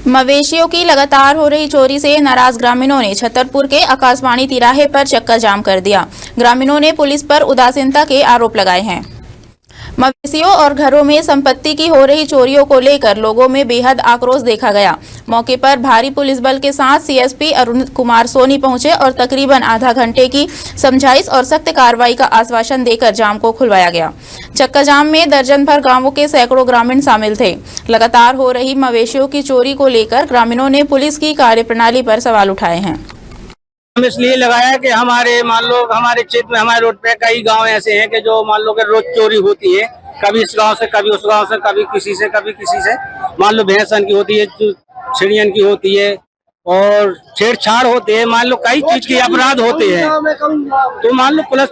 मवेशियों की लगातार हो रही चोरी से नाराज ग्रामीणों ने छतरपुर के आकाशवाणी तिराहे पर चक्का जाम कर दिया। ग्रामीणों ने पुलिस पर उदासीनता के आरोप लगाए हैं। मवेशियों और घरों में संपत्ति की हो रही चोरियों को लेकर लोगों में बेहद आक्रोश देखा गया। मौके पर भारी पुलिस बल के साथ सीएसपी अरुण कुमार सोनी पहुंचे और तकरीबन आधा घंटे की समझाइश और सख्त कार्रवाई का आश्वासन देकर जाम को खुलवाया गया। चक्का जाम में दर्जन भर गांवों के सैकड़ों ग्रामीण शामिल थे। लगातार हो रही मवेशियों की चोरी को लेकर ग्रामीणों ने पुलिस की कार्यप्रणाली पर सवाल उठाए हैं। हम इसलिए लगाया कि हमारे मान लो हमारे क्षेत्र में हमारे रोड पे कई गांव ऐसे हैं कि जो मान लो कि रोज चोरी होती है, कभी इस गांव से कभी उस गांव से, कभी किसी से मान लो भैंसन की होती है, चिड़ियन की होती है और छेड़छाड़ होते हैं। मान लो कई चीज के अपराध होते हैं। तो मान लो पुलिस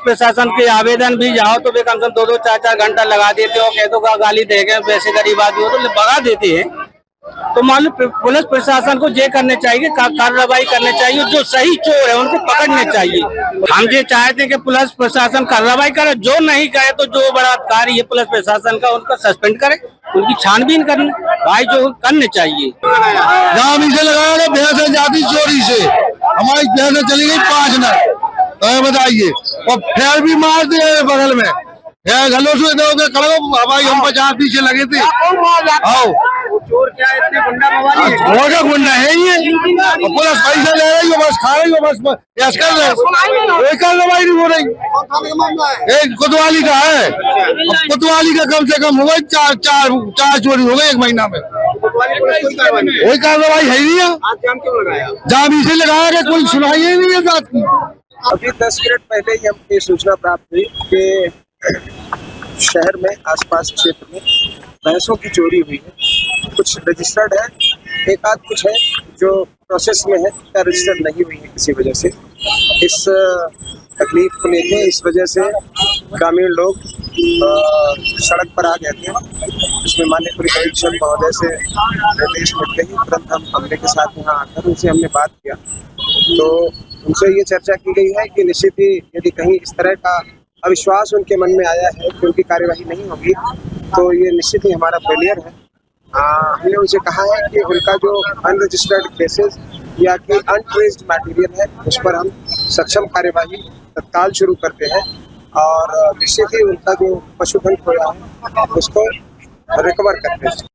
प्रशासन के आवेदन भी जाओ तो वे कम से कम 2-2, 4-4 घंटा लगा देते हो। कह दो गाली देंगे, वैसे गरीब आदमी हो तो भगा देते हैं। तो मान लो पुलिस प्रशासन को ये करने चाहिए, कार्रवाई करने चाहिए, जो सही चोर है उनको पकड़ने चाहिए। हम ये चाहते हैं कि पुलिस प्रशासन कार्रवाई करे, जो नहीं करे तो जो बलात्कारी है पुलिस प्रशासन का उनका सस्पेंड करे, उनकी छानबीन करने भाई जो करने चाहिए। जाम इसे लगाया था भैंस जाती चोरी से, हमारी भैंस चली गई 5 न, बताइए। और फिर भी मार दिए बगल में घलों से दोगे हमारी, हम 50 पीछे लगे थे। आओ चोर क्या इतने गुंडा है ये, पुलिस पैसा ले रही हो, बस खा रही हो, बस यस कर रहे कोई कार्रवाई नहीं हो रही। कोतवाली का है, कोतवाली का कम से कम हो गई चार चोरी हो गई 1 महीना में, कोई कार्रवाई है नहीं है। जाम इसे लगाया कि कोई सुनाई ही नहीं है बात की। अभी 10 मिनट पहले ही हमको सूचना प्राप्त हुई कि शहर में आसपास क्षेत्र में भैंसों की चोरी हुई है। कुछ रजिस्टर्ड है, एक आध कुछ है जो प्रोसेस में है, क्या रजिस्टर्ड नहीं हुई है किसी वजह से। इस तकलीफ को लेके इस वजह से ग्रामीण लोग सड़क पर आ गए थे। इसमें माननीय पुलिस अधीक्षक महोदय से निर्देश मिल गई, तुरंत हम हमले के साथ यहाँ आकर उनसे हमने बात किया। तो उनसे ये चर्चा की गई है कि निश्चित ही यदि कहीं इस तरह का अविश्वास उनके मन में आया है कि उनकी कार्यवाही नहीं होगी तो ये निश्चित ही हमारा फेलियर है। हमने उनसे कहा है कि उनका जो अनरजिस्टर्ड केसेस या कि अनट्रेस्ड मटेरियल है उस पर हम सक्षम कार्यवाही तत्काल शुरू करते हैं और निश्चित ही उनका जो पशुधन खोया है उसको रिकवर करते हैं।